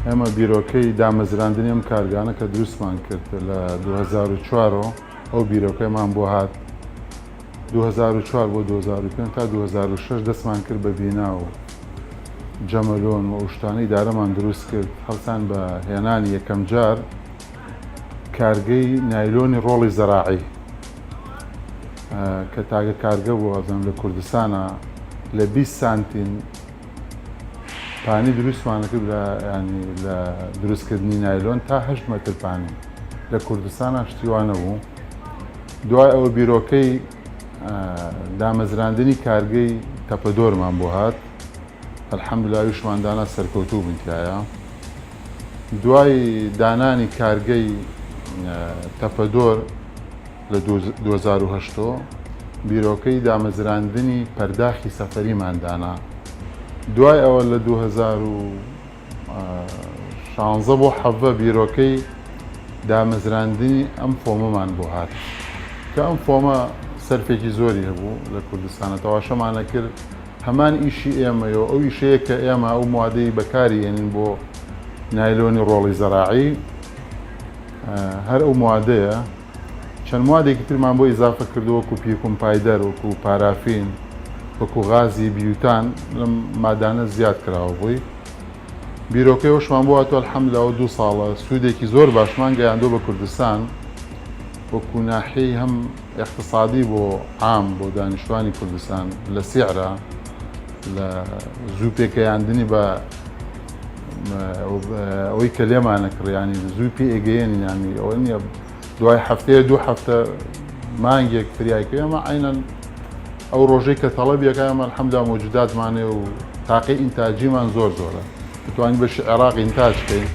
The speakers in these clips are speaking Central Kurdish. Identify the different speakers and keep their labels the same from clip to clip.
Speaker 1: ئێمە بیرۆکەی دامەزراندنی ئەم کارگانە کە دروستمان کرد لە 2004 ئەو بیرۆکەیمان بۆ هات 2004 بۆ 2005 تا 2006 دەستمان کرد بە بینا و جەمەلۆن و شتانەی دارەمان دروست کرد هەڵسان بە هێنانی یەکەم جار کارگەی نایلۆنی ڕۆڵی زەراعی کە تاگە کارگە بوو ئەزم لە کوردستانە لە 20 سانتین پانی دروستمانە کرد ینی لە دروستکردنی نایلۆن تا 8 مەتر پانی لە کوردستانە شتیوانە بوو. دوای ئەوە بیرۆکەی دامەزراندنی کارگەی تەپەدۆرمان بۆ هات ئەلحەمدولیلا ویشماندانە سەرکەوتوو بنتیایە. دوای دانانی کارگەی تەپەدۆر لە 2008 بیرۆکەی دامەزراندنی پەرداخی سەفەریمان دانا. دوای ئەوە لە 2016 بۆ 17 بیرۆکەی دامەزراندنی ئەم فۆمەمان بۆ هات کە ئەم فۆمە سەرفێکی زۆری هەبوو لە کوردستانە تەواشەمانە کرد هەمان ئیشی ئێمەیەوە ئەو ئیشەیە کە ئێمە ئەو موادەی بەکاری هێنین بۆ نایلۆنی ڕۆڵی زەراعی هەر ئەو موادەیە چەند موادێکی ترمان بۆ ئیزافە کردو وەکو پیکومپایدەر وەکو پارافین وەکو غازی بیوتان لەم مادانە زیاد کراوە بووی. بیرۆکەی وەشمان بۆ هاتووە ئەلحەمدولیلا 2 ساڵە سوودێکی زۆر باشمان گەیاندۆ بە کوردستان وەکو ناحیەی هەم اقتصادی بۆ عام بۆ دانیشتوانی کوردستان لە سیعرە لە زوو پێکەیاندنی بە ئەوەی کە لێمانە کرد ینی زووی پێ ئێگەیەنی ینی ئەوە نییە دوای هەفتەیە 2 هەفتە مانگێک فریایکە ئێمە عینەن ئەو ڕۆژەی کە تەڵەبیەکە ئێمە ئەلحەمدولیلا مۆجوداتمانێ و تاقی ئینتاجیمان زۆر زۆرە دەتوانین بەشی عێراق ئینتاج بکەین.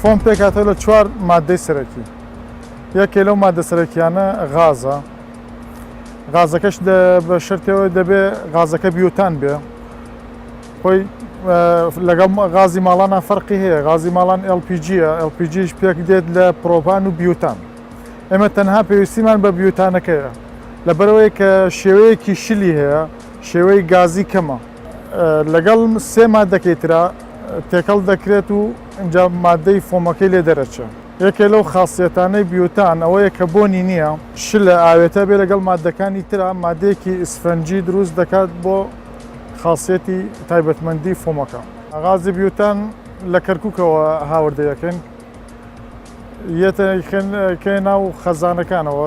Speaker 2: فۆم پێکاتەوە لە 4 مادەی سەرەکی. یەکێ لەو مادە سەرەکیانە غازە. غازەکەش بە شەرتەوە دەبێ غازەکە بیوتان بێ. خۆی لەگەڵ غازی ماڵانە فەرقی هەیە. غازی ماڵان LPG-ە، LPGش پێک دێت لە پرۆپان و بیوتان. ئێمە تەنها پێویستیمان بە بیوتانەکەیە. لەبەرەوەی کە شێوەیەکی شلی هەیە، شێوەی گازی کەمە. لەگەڵ 3 مادەکەی ترا تێکەڵ دەکرێت و اینجا مادەی فۆمەکەی لێ دەرەچێ. یەکێ لەو خاصیەتانەی بیوتان ئەوەیە کە بۆنی نییە شلە ئاوێتە بێ لەگەڵ مادەکانی ترا مادەیەکی ئسفەنجی دروست دەکات بۆ خاصیەتی تایبەتمەندی فۆمەکە. غازی بیوتان لە کەرکووکەوە هاوردەیەکەن کێ ناو خەزانەکانەوە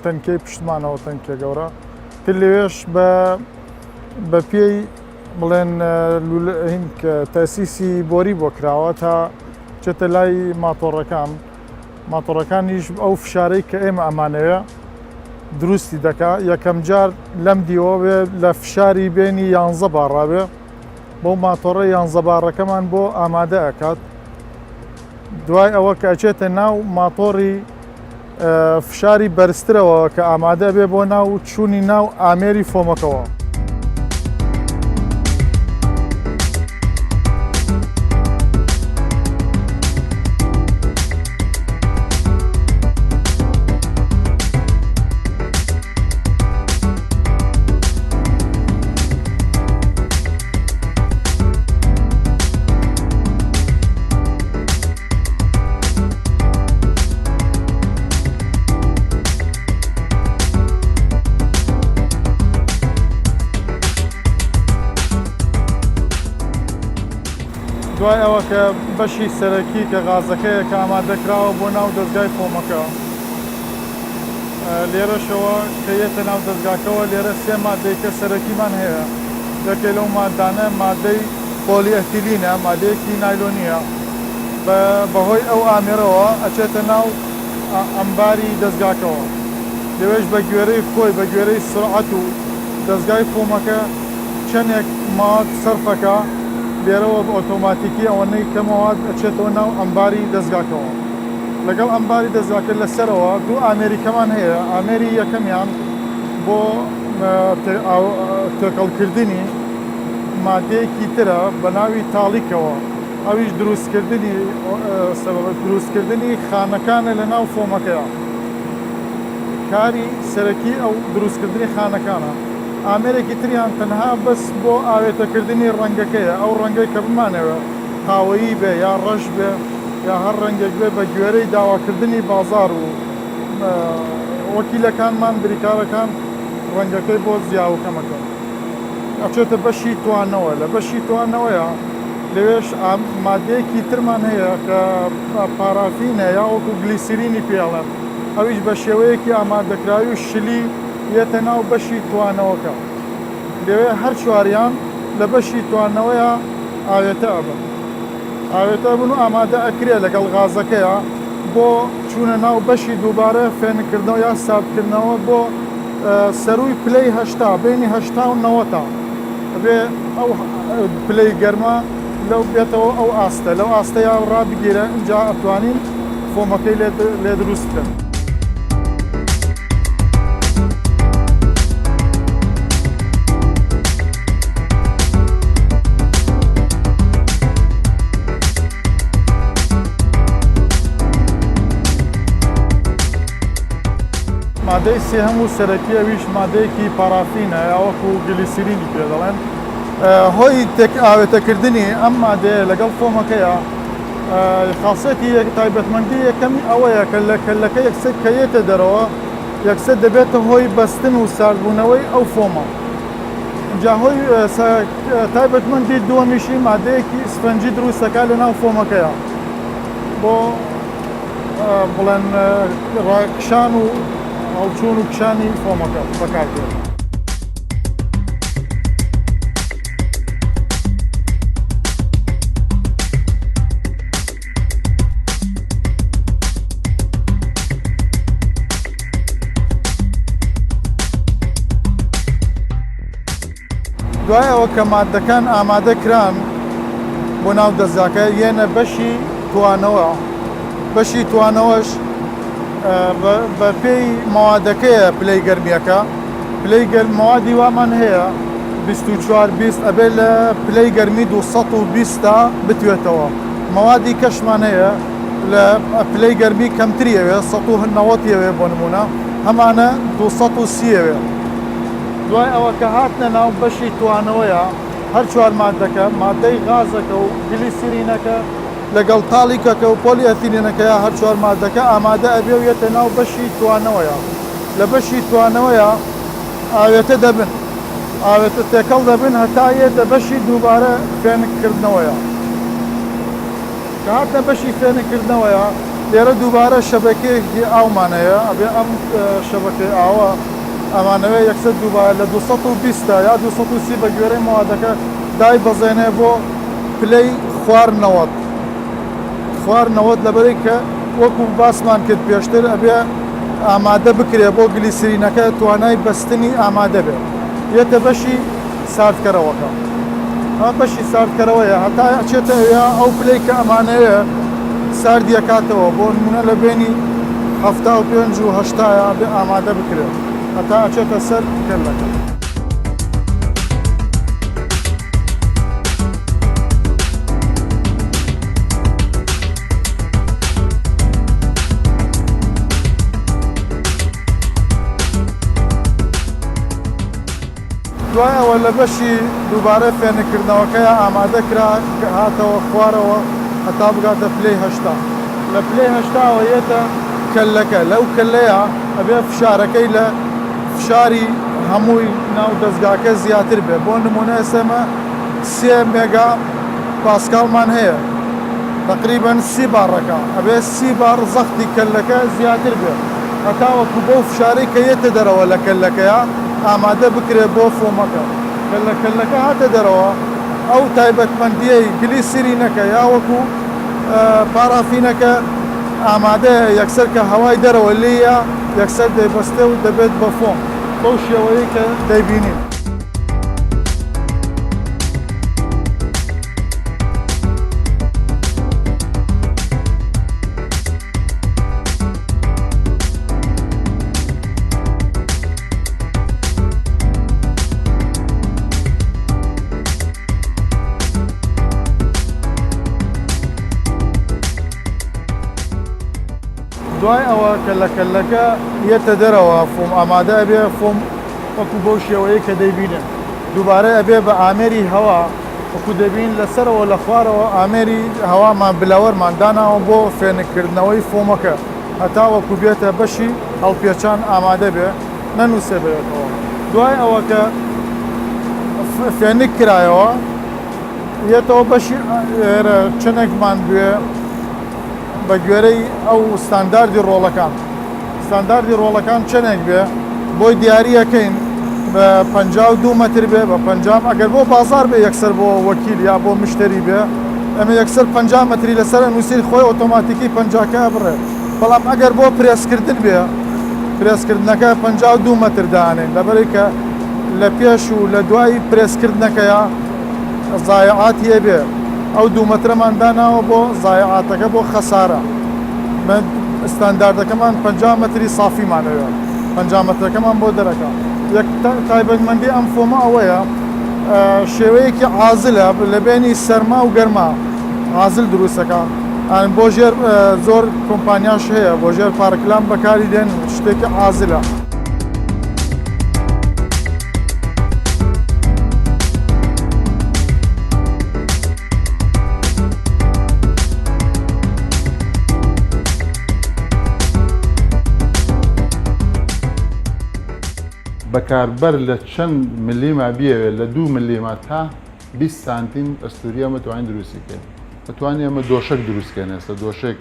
Speaker 2: تەنکەی پشتمانەوە تەنکێ گەورە تر لەوێش بە پێی بڵێن تەسیسی بۆری بۆ کراوە تا چێتە لای ماتۆڕەکانیش ئەو فشارەی کە ئێمە ئەمانەیە دروستی دەکا یەکەم جار لەم دیوە بێ لە فشاری بینی 11 بارڕابێ بۆ ماتۆڕە 11 بارەکەمان بۆ ئامادە ئەکات. دوای ئەوە کە ئەچێتە ناو ماتۆڕی فشاری بەرزترەوە کە ئامادە بێ بۆ ناو چوونی ناو ئامێری فۆمەکەوە. دوای ئەوە کە بەشی سەرەکی کە غازەکەیە کە ئامادەکراوە بۆ ناو دەستگای فۆمەکە لێرەشەوە کە یەتە ناو دەستگاکەوە لێرە 3 مادەی کە سەرەکیمان هەیە. یەکێ لەو مادانە مادەی پۆلیئەتیلینە، مادەیەکی نایلۆنیە. بەهۆی ئەو ئامێرەوە ئەچێتە ناو ئەمباری دەستگاکەوە. لەوێش بە گوێرەی خۆی بە گوێرەی سرعەت و دەستگای فۆمەکە چەندێک ماوەت سەرفەکە لێرەوە بە ئۆتۆماتیکی ئەوەنەی کەمەوە ئەچێتەوە ناو ئەمباری دەستگاکەوە. لەگەڵ ئەمباری دەستگاکە لەسەرەوە دوو ئامێریکەمان هەیە ئامێری یەکەمیان بۆ تێکەڵکردنی مادەیەکی ترە بە ناوی تاڵیکەوە ئەویش دروستکردنی خانەکانە لە ناو فۆمەکەیە کاری سەرەکی ئەو دروستکردنی خانەکانە ئامێرێکی تریان تەنها بەس بۆ ئاوێتەکردنی ڕەنگەکەیە ئەو ڕەنگەی کە بمانەوە قاوەیی بێ یا ڕەش بێ یا هەر ڕەنگێک بێ بە گوێرەی داواکردنی بازار و وەکیلەکانمان بریکارەکان ڕەنگەکەی بۆ زیاوکەمەکە ئەچێتە بەشی توانەوە لە بەشی توانەوەیە لەوێش مادەیەکی ترمان هەیە کە پارافینە یا وەکو گلیسرینی پێڵێن ئەویش بە شێوەیەکی ئامادەکراوی و شلی یێتە ناو بەشی توانەوەکە لەوێ هەر چواریان لە بەشی توانەوەیە ئاوێتە ئەبن ئاوێتە بن و ئامادە ئەکرێ لەگەڵ غازەکەیە بۆ چوونە ناو بەشی دووبارە فێنکردنەوە یا سابکردنەوە بۆ سەروی پلەی هەشتا بینی هەشتا و نەوەتا بێ ئەو پلەی گەرمە لەو بێتەوە ئەو ئاستە لەو ئاستەیە ڕابگیرە اینجا ئەتوانین فۆمەکەی لێ دروست بکەن مادەی سێهەم و سەرەکی ئەویش مادەیەکی پارافینە یا وەکو گلیسرینی پێ دەڵێن هۆی ئاوێتەکردنی ئەم مادەیە لەگەڵ فۆمەکەیە خاصەتی تایبەتمەندی یەکەمی ئەوەیە کە لە کەلەکە یەکسەر کەیێتە دەرەوە یەکسەر دەبێتە هۆی بەستن و ساردبوونەوەی ئەو فۆمە جا هۆی تایبەتمەندی دووەمیشی مادەیەکی سفەنجی دروستەکە لە ناو فۆمەکەیە بۆ بڵێن ڕاکشان و هەڵچوون و کشانی فۆمەکە بەکاردێت دوای ئەوە کە مادەکان ئامادە کران بۆ ناو دەستگاکە یێنە بەشی توانەوە بەشی توانەوەش بە پێی مەوادەکەیە پلەی گەرمیەکە پلەی مەوادی وامان هەیە 24-20 ئەبێ لە پلەی گەرمی 220 تا بتوێتەوە مەوادی کەشمان هەیە لە پلەی گەرمی کەمتریەوێ 190 بۆ نمونە هەمانە 230 دوای ئەوە کە هاتنە ناو بەشی توانەوەیە هەر چوار مادەکە مادەی غازەکە و گلیسرینەکە لەگەڵ تاڵیکەکە و پۆلیئەتیلینەکەیە هەر چوار مادەکە ئامادە ئەبێ و یێتە ناو بەشی توانەوەیە لە بەشی توانەوەیە ئاوێتە دەبن ئاوێتە تێکەڵ دەبن هەتا یێتە بەشی دووبارە فێنکردنەوەیە کە هاتنە بەشی فێنکردنەوەیە لێرە دووبارە شەبەکەیەکی ئاومانەیە ئەبێ ئەم شەبەکەی ئاوە ئەمانەوەی یەکسەر دووبارە لە 220 یا 230 بە گوێرەی مەوادەکە دای بەزێنێ بۆ پلەی خواردنەوەت لەبەرەی کە وەکو باسمان کرد پێشتر ئەبێ ئامادە بکرێ بۆ گلیسرینەکە توانای بەستنی ئامادە بێت یێتە بەشی ساردکەرەوەکە بەشی ساردکەرەوەیە هەتا ئەچێتە ئەو پلەی کە ئەمانەیە ساردی ئەکاتەوە بۆ نمونە لە بینی 75 و 80 بێ ئامادە بکرێت هەتا ئەچێتە سەر کەلەکە دوای ئەوە لە بەشی دووبارە فێنکردنەوەکەیە ئامادە کرا هاتەوە خوارەوە هەتا بگاتە پلەی هەشتا لە پلەی هەشتاوە یێتە کەلەکە لەو کەلەیە ئەبێ فشارەکەی لە فشاری هەمووی ناو دەستگاکە زیاتر بێ بۆ نمونە ئێسێمە 3 مێگا پاسکالمان هەیە تقریباً 30 بارەکە ئەبێ 30 بار زەختی کەلەکە زیاتر بێ هەتا وەکو بۆ فشارەی کە یێتە دەرەوە لە کەلەکەیە ئامادە بکرێ بۆ فۆمەکە کەلەکە هاتە دەرەوە ئەو تایبەتمەندیەی گلیسرینەکە یا وەکو پارافینەکە ئامادەیە یەکسەر کە هەوای دەرەوە لێیە یەکسەر دەیبەستێ و دەبێت بە فۆم بەو شێوەیە کە دەیبینین دوای ئەوە کەلەکە یەتە دەرەوە فۆم ئامادە ئەبێ فۆم وەکو بەو شێوەیە کە دەیبینن دووبارە ئەبێ بە ئامێری هەوا وەکو دەبین لەسەرەوە لە خوارەوە ئامێری هەوامان بلاوەرمان داناوە بۆ فێنکردنەوەی فۆمەکە هەتا وەکو بێتە بەشی هەڵپێچان ئامادە بێ نەنووسێ بێتەوە دوای ئەوە کە فێنک کرایەوە یەتەوە بەشی چنێکمان بێ بە گوێرەی ئەو ستانداردی ڕۆڵەکان چنێک بێ بۆی دیاریەکەین بە 52 متر بێ بە 50 ئەگەر بۆ بازار بێ یەکسەر بۆ وەکیل یا بۆ مشتری بێ ئەمە یەکسەر 50 متری لەسەر نووسین خۆی ئۆتۆماتیکی 50کە بڕێ بەڵام ئەگەر بۆ پرێسکردن بێ پرێسکردنەکە 52 متر دانێن لەبەرەی کە لە پێش و لە دوای پرێسکردنەکەیە زایعات هەبێ ئەو 2 مترەمان داناوە بۆ زایعاتەکە بۆ خەسارە ستانداردەکەمان 50 متری سافیمانەوێ 50 مترەکەمان بۆ دەرەکە یەک تایبەتمەندی ئەم فۆمە ئەوەیە شێوەیەکی عازلە لە بینی سەرما و گەرما عازل دروستەکە بۆ ژێر زۆر کۆمپانیاش هەیە بۆ ژێر پارکلام بەکاری دێن شتێکی عازلە
Speaker 1: بەکاربەر لە چەند ملیما بیاوێت لە 2 ملیما تا 20 سانتیم ئەستوریە مەتوانین دروستیکەین ئەتوانین ئەمە دۆشک دروستکەین ئێستا دۆشک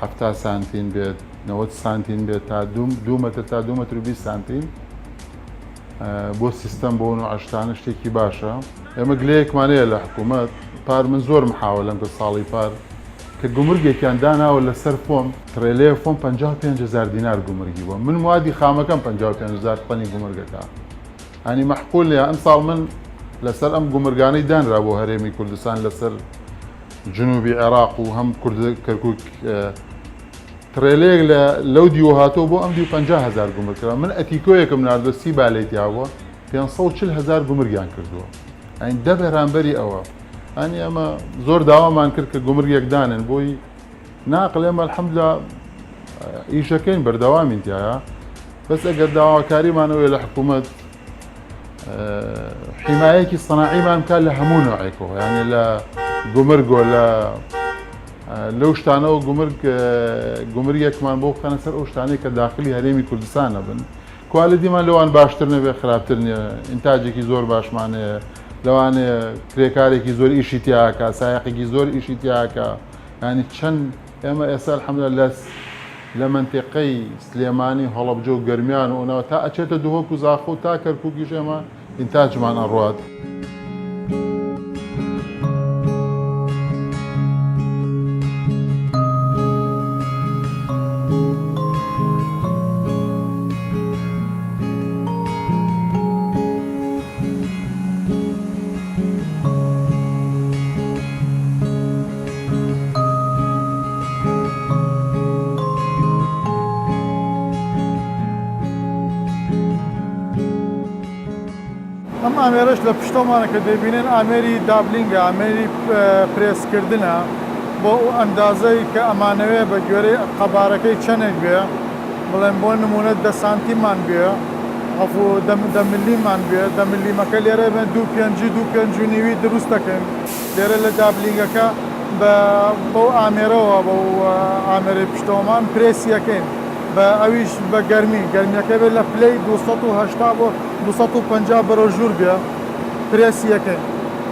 Speaker 1: 70 سانتیم بێت 90 سانتیم بێت تا 2 متر تا 2 متر و 20 سانتیم بۆ سیستەم بۆ عشتانە شتێکی باشە ئێمە گلەیەکمانەیە لە حکوومەت پار من زۆر محاولم کە ساڵی پار کە گومرگێکیان داناوە لەسەر فۆم ترێلەیە فۆم 55,000 دینار گومرگی بووە من موادی خامەکەم 55,000 قەنی گومرگەکە ئەنی مەحقول لێ ئەم ساڵ من لەسەر ئەم گومرگانەی دانرا بۆ هەرێمی کوردستان لەسەر جنوبی عێراق و هەم کەرکووک ترێلەیەک لەو دیوە هاتۆ بۆ ئەم 50,000 گومرگکرا من ئەتیکۆیەکم ناردۆ 30 بالێتیاوە 540,000 گومرگیان کردووە ئەین دە بەرامبەری ئەوە ئەنی ئەمە زۆر داوامان کرد کە گومرگێک دانن بۆی ناقل ئێمە الحەمدوللا ئیشەکەین بەردەوامین تایە بەس ئەگەر داواکاریمانەوەی لە حکوومەت حیمایەکی سەناعیمان بکات لە هەموو نوعێکەوە یعنی لە گومرگۆ لەو شتانەوە گومرگێکمان بۆ بخەنە سەر ئەو شتانەی کە داخلی هەرێمی کوردستانە بن کوالیتیمان لەوان باشتر نەبێ خراپتر نیە ئینتاجێکی زۆر باشمانەیە لەوانەیە کرێکارێکی زۆر ئیشی تیاکە سایقێکی زۆر ئیشی تیاکە ینی چەند ئێمە ئێستا الحەمدوللا لە منتیقەی سلێمانی هەڵەبجە و گەرمیان و ئەوەوە تا ئەچێتە دووهۆک و زاخۆ و تا کەرکووکیش ئێمە ئینتاجمان ئەڕوات.
Speaker 2: ئەم ئامێرەش لە پشتۆمانە کە دەبینێن ئامێری دابلینگە ئامێری پرێسکردنە بۆ ئەو ئەندازەی کە ئەمانەوێ بە گوێرەی قەبارەکەی چەندێک بێ بڵێن بۆ نمونە 10 سانتیمان بێ ئەفۆ 10 ملیمان بێ 10 ملیمەکە لێرە بێن 2.5 دروست دەکەن لێرە لە دابلینگەکە بۆ ئامێرەوە بۆ ئامێری پشتۆمان پرێسیەکەین بە ئەویش بە گەرمیەکە بێت لە پلەی 280 بۆ 250 بەرە ژوور بێ پرێسیەکەین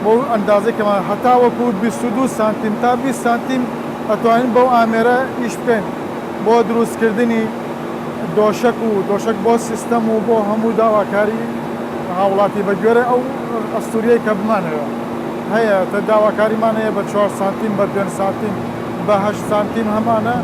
Speaker 2: بۆ ئەندازێکەمان هەتا وەکو 22 سانتیم تا 20 سانتیم ئەتوانین بەو ئامێرە ئیش بکەین بۆ دروستکردنی دۆشک بۆ سیستەم و بۆ هەموو داواکاری هاوڵاتی بە گوێرە ئەو ئەستوریەی کە بمانەوە هەیە تا داواکاریمان هەیە بە 4 سانتیم بە 2 سانتیم بە 8 سانتیم هەمانە.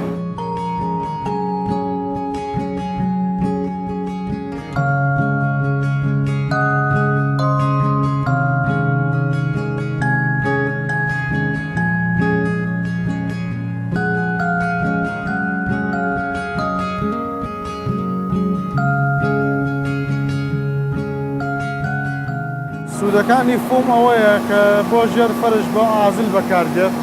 Speaker 2: سوودەکانی فۆم ئەوەیە کە بۆ ژێر فەرش بۆ ئازل بەکاردێت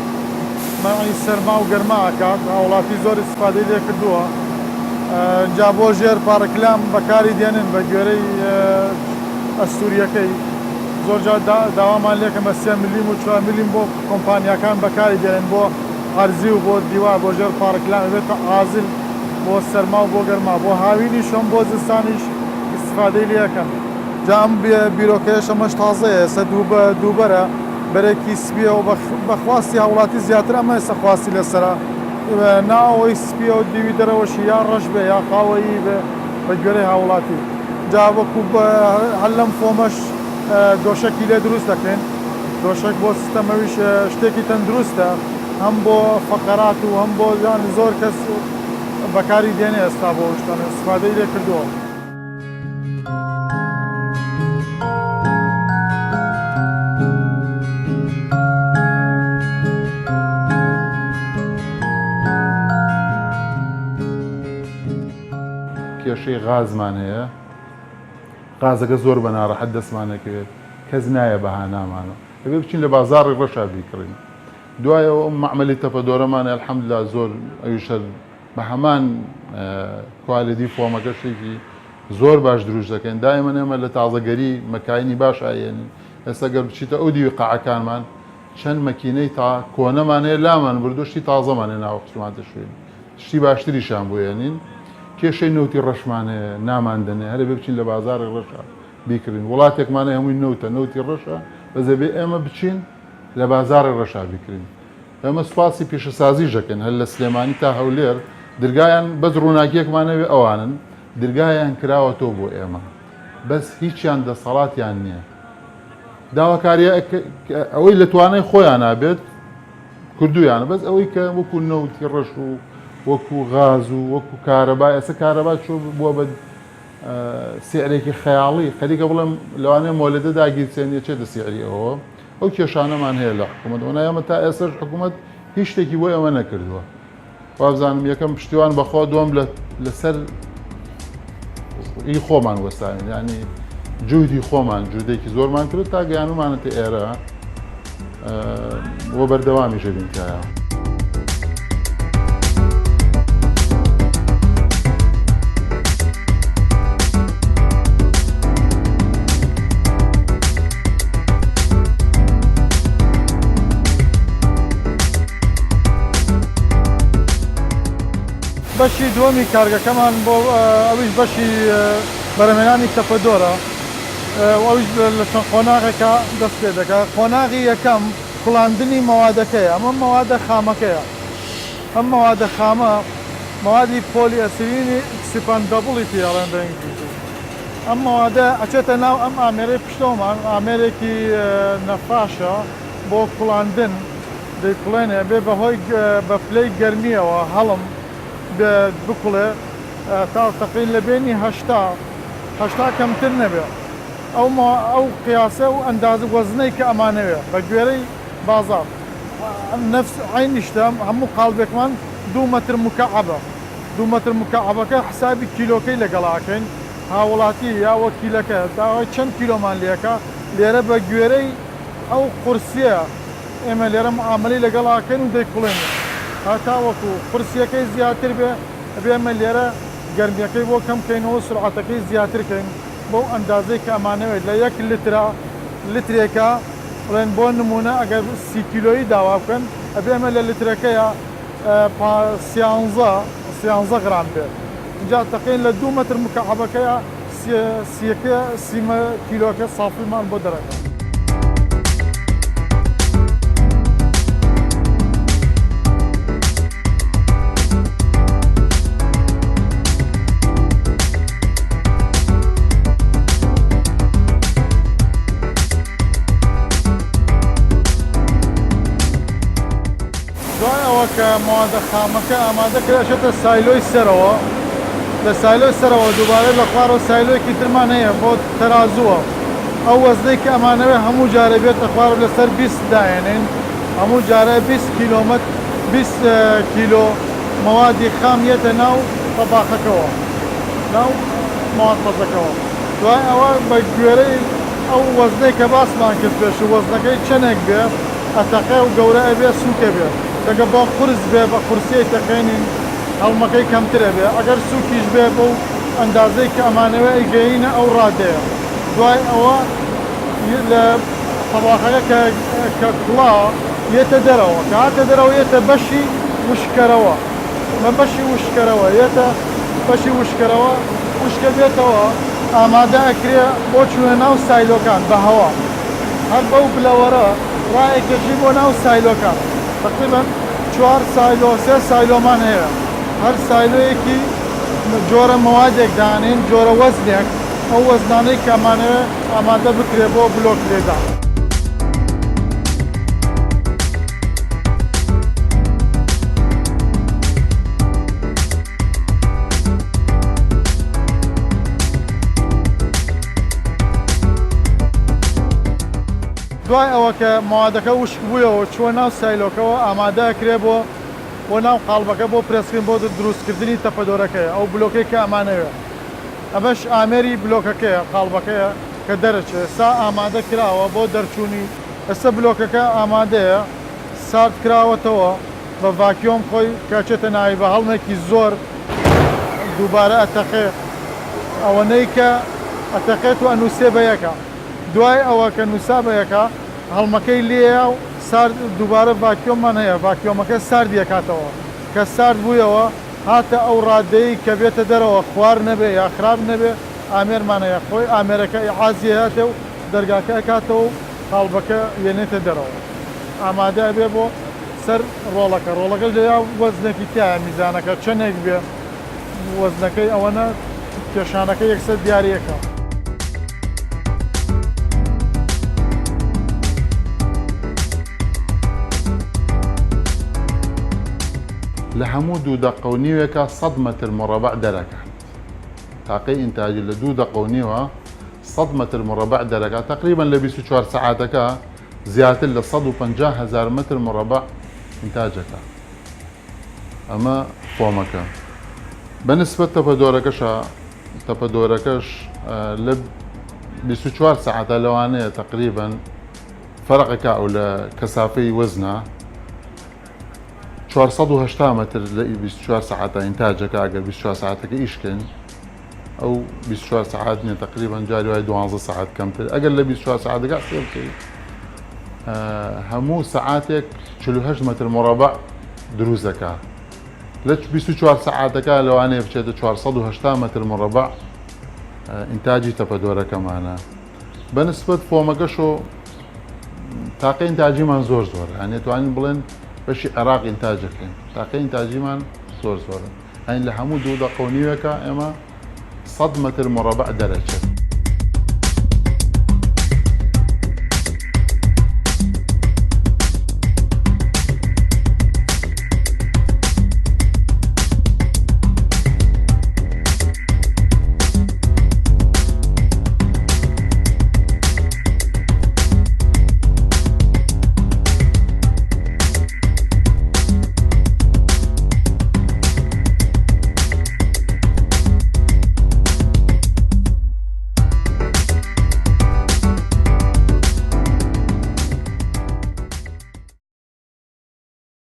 Speaker 2: مەنعی سەرما و گەرماکات وڵاتی زۆر استفادەی لێ کردووە جا بۆ ژێر پارەکلام بەکاری دێنن بە گوێرەی ئەستوریەکەی زۆر جار داوامان لێکە مە 3 ملیم و 4 ملیم بۆ کۆمپانیاکان بەکاری دێنن بۆ هەرزی و بۆ دیوار بۆ ژێر پارەکلام بێتە ئازل بۆ سەرما و بۆ گەرما بۆ هاوینی شۆم بۆ زستانیش استفادەی لێەکەن جا ئەم بیرۆکەیەش ئەمەش تازەیە ئێستا دووبەرە بەرەکی سپیە و بەخواستی هاوڵاتی زیاتر ئەمە ئێستا خواستی لەسەرە ناوەی سپیە و دیوی دەرەوەشی یا ڕەش بێ یا قاوەیی بێ بە گوێرەی هاوڵاتی جا وەکو هەر لەم فۆمەش دۆشەکی لێ دروست دەکەین دۆشەک بۆ سیستەمەویش شتێکی تەندروستە هەم بۆ فەقەرات و هەم بۆ زۆر کەس بەکاری دێنێ ئێستا بۆ شتانە استفادەی لێ کردووە
Speaker 1: کێشەی غازمان هەیە غازەکە زۆر بە ناڕەحەت دەستمانەکەوێت کەس نایە بەهانامانە دەبێت بچین لە بازاڕی ڕەشا بیکڕین دوایەوە ئەم مەعمەلی تەپەدۆرەمانە ئەلحەمدولیلا زۆر ئەویشە بە هەمان کوالیتی فۆمەکە شتێکی زۆر باش دروست دەکەین دایما ئێمە لە تازەگەری مەکاینی باش ئاێنین ئێستا گەر بچیتە ئەو دیوی قاعەکانمان چەند مەکینەی تا کۆنەمان هەیە لامان بردو شتی تازەمان هێ ناوە قسماتە شوێن شتی باشتریشان بۆێنین کێشەی نەوتی ڕەشمانەیە ناماندنێ هەرە بێ بچین لە بازاڕی ڕەشە بیکردین وڵاتێکمانە هەمووی نەوتی ڕەشە بەزەبێ ئێمە بچین لە بازاڕی ڕەشا بیکردین ئەمە سوپاسی پیشەسازی ژەکەن هەر لە سلێمانی تا هەولێر دەرگایان بەس ڕووناکیەکمانەوێ ئەوانن دەرگایان کراوەتەوە بۆ ئێمە بەس هیچیان دەسەڵاتیان نییە داواکاریە ئەوەی لە توانای خۆیان نابێت کردویانە بەس ئەوەی کە وەکو نەوتی ڕەش و وەکو غاز و وەکو کارەبای ئەستا کارەبا چۆ بووە بە سیعرێکی خەیاڵی خەریکە بڵێم لەوانەیە مۆلەدە داگیرچێنیە چێتە سیعری ئەوە ئەو کێشانەمان هەیە لە حکوومەت ئەمە تا ئێستاش حکوومەت هیچ شتێکی بۆ ئەمە نەکردووە وابزانم یەکەم پشتیوان بەخوا دووەم لەسەر خۆمان وەستاین ینی جوودی خۆمان جوودێکی زۆرمان کرد تا گەیانومانەتە ئێرە بۆ بەردەوامی ژەبینکایە
Speaker 2: بەشی دووەمی کارگەکەمان بۆ ئەویش بەشی بەرهەمهێنانی تەپەدۆرە ئەویش لە چەند قۆناغێکە دەست پێ دەکات قۆناغی یەکەم کوڵاندنی مەوادەکەیە ئەمە مەوادە خامەکەیە ئەم مەوادە خامە مەوادی پۆلی ئەسیلینی ئەکسپاندەبڵیتی ئەڵێن بە ئینگلیزی ئەم مەوادە ئەچێتە ناو ئەم ئامێرەی پشتەوەمان ئامێرێکی نەفاشە بۆ کوڵاندن دەیکوڵێنێ بێ بەهۆی بە پلەی گەرمیەوە هەڵم بکوڵێ تا تەقین لە بینی هەشتا کەمتر نەبێ ئەو قیاسە و ئەندازە وەزنەی کە ئەمانەوێ بە گوێرەی بازار نفس عینیشتە هەموو قاڵبێکمان 2 مەتر مکعبە 2 مەتر مکعبەکە حسابی کیلۆکەی لەگەڵاکەین هاوڵاتی یا وەکیلەکە داوای چەند کیلۆمان لێکە لێرە بە گوێرەی ئەو قورسیە ئێمە لێرە معاملەی لەگەڵاکەین و دەیکوڵێن هەتا وەکو قورسیەکەی زیاتر بێ ئەبێمە لێرە گەرمیەکەی بۆ کەمکەینەوە سرعەتەکەی زیاترکەین بۆ ئەندازەی کە ئەمانەوێت لە 1 لترێکە بڵێن بۆ نمونە ئەگەر 30 کیلۆیی داوا بکەن ئەبێمە لە لترەکەیە 13 غرام بێت اینجا تەقین لە 2 مەتر مکعبەکەیە 30 کیلۆکە سافیمان بۆ دەرەکە کە مەوادە خامەکە ئامادە کرێشێتە سایلۆی سەرەوە لە سایلۆی سەرەوە دووبارە لە خوارەوە سایلۆیەکی ترمان هەیە بۆ تەرازووە ئەو وەزنەی کە ئەمانەوێ هەموو جارە بێتە خوارە لەسەر 20 داێنین هەموو جارە 20 کیلۆمەتر 20 کیلۆ مەوادی خام یێتە ناو تەباخەکەەوە ناو مەواد پەزەکەەوە دوای ئەوە بە گوێرەی ئەو وەزنەی کە باسمان کرد پێش وەزنەکەی چەندێک بێ ئەتەقە و گەورە ئەبێ سووکە بێت کەگە بۆ قورس بێ بە قورسەی تەقێنین هەڵمەکەی کەمترە بێ ئەگەر سووکیش بێ بۆ ئەندازەی کە ئەمانەوە ئەیگەینە ئەو ڕادەیە دوای ئەوە لە تەواخەکە کە کوڵا یێتە دەرەوە کە هاتە دەرەوە یێتە بەشی وشکەرەوە مە بەشی وشکەرەوە یێتە بەشی وشکەرەوە وشکە بێتەوە ئامادە ئەکرێ بۆ چوونە ناو سایلۆکان بە هەوا هەر بەو بلەوەرە ڕائێکێکی بۆ ناو سایلۆکان تقریبا 4 سایلۆ 3 سایلۆمان هەیە هەر سایلۆیەکی جۆرە مەوادێک دانین جۆرە وەزنێک ئەو وەزنانەی کە ئەمانەوە ئامادە بکرێ بۆ بلۆک لێدان دوای ئەوە کە مەوادەکە وشک بوویەوە چوە ناو سایلۆکەوە ئامادە ئەکرێ بۆ ناو قاڵبەکە بۆ پرێسکردن بۆ دروستکردنی تەپەدۆرەکەیە ئەو بلۆکەی کە ئەمانەوێ ئەمەش ئامێری بلۆکەکەیە قاڵبەکەیە کە دەرەچێ سا ئامادە کراوە بۆ دەرچوونی ئێستا بلۆکەکە ئامادەیە سارد کراوەتەوە بە ڤاکیۆم خۆی کاچێتە ناوی بە هەڵمێکی زۆر دووبارە ئەتەقێ ئەوەنەی کە ئەتەقێت و ئەنووسێ بە یەکە دوای ئەوە کە نووسا بە یەکە هەڵمەکەی لێە و سارد دووبارە ڤاکیۆممان هەیە ڤاکیۆمەکە ساردی یەکاتەوە کە سارد بوویەوە هاتە ئەو ڕادەی کە بێتە دەرەوە خوار نەبێ یا خراپ نەبێ ئامێرمانەیە خۆی ئامێرەکە عازی هاتێ و دەرگاکە ئەکاتەوە و قاڵبەکە وێنێتە دەرەوە ئامادە بێ بۆ سەر ڕۆڵەکە ڕۆڵەکە لێیا وەزنێکی تایە میزانەکە چەندێک بێ وەزنەکەی ئەوەنە کێشانەکە یەکسەر دیارەکە
Speaker 1: لە هەموو 2 دقە و نیوێکە 100 متر مربع دەرەکات تاقی ئینتاجی لە 2 دقە و نیوە 100 متر مربع دەرەکات تقریبا لە 24 ساعاتەکە زیاتر لە 150,000 متر مربع ئینتاجەکە ئەمە فۆمەکە بەنسبەت تەپەدۆرەکەش لە 24 ساعاتە لەوانەیە تقریبا فەرقەکە ئەو لە کەسافەی وەزنە 480 متر لە 24 ساعاتە ئینتاجەکە ئەگەر 24 ساعاتەکە ئیشکەین ئەو 24 ساعات نیە تقریبا جاری وای 12 ساعات کەمتر ئەگەر لە 24 ساعاتەکە سێ بکەیت هەموو ساعاتێک 48 متر مربع دروست دەکات لە 24 ساعاتەکە لەوانەیە بچێتە 480 متر مربع ئینتاجی تەپەدۆرەکەمانە بەنسبەت فۆمەکەش و تاقی ئینتاجیمان زۆر زۆرە هەنێ توانین بڵێن بەشی عێراق ئینتاجەکەین تاقی ئینتاجیمان زۆر زۆرە هەین لە هەموو 2 دقە و نیوێکە ئێمە 100 متر مربع دەرەچێت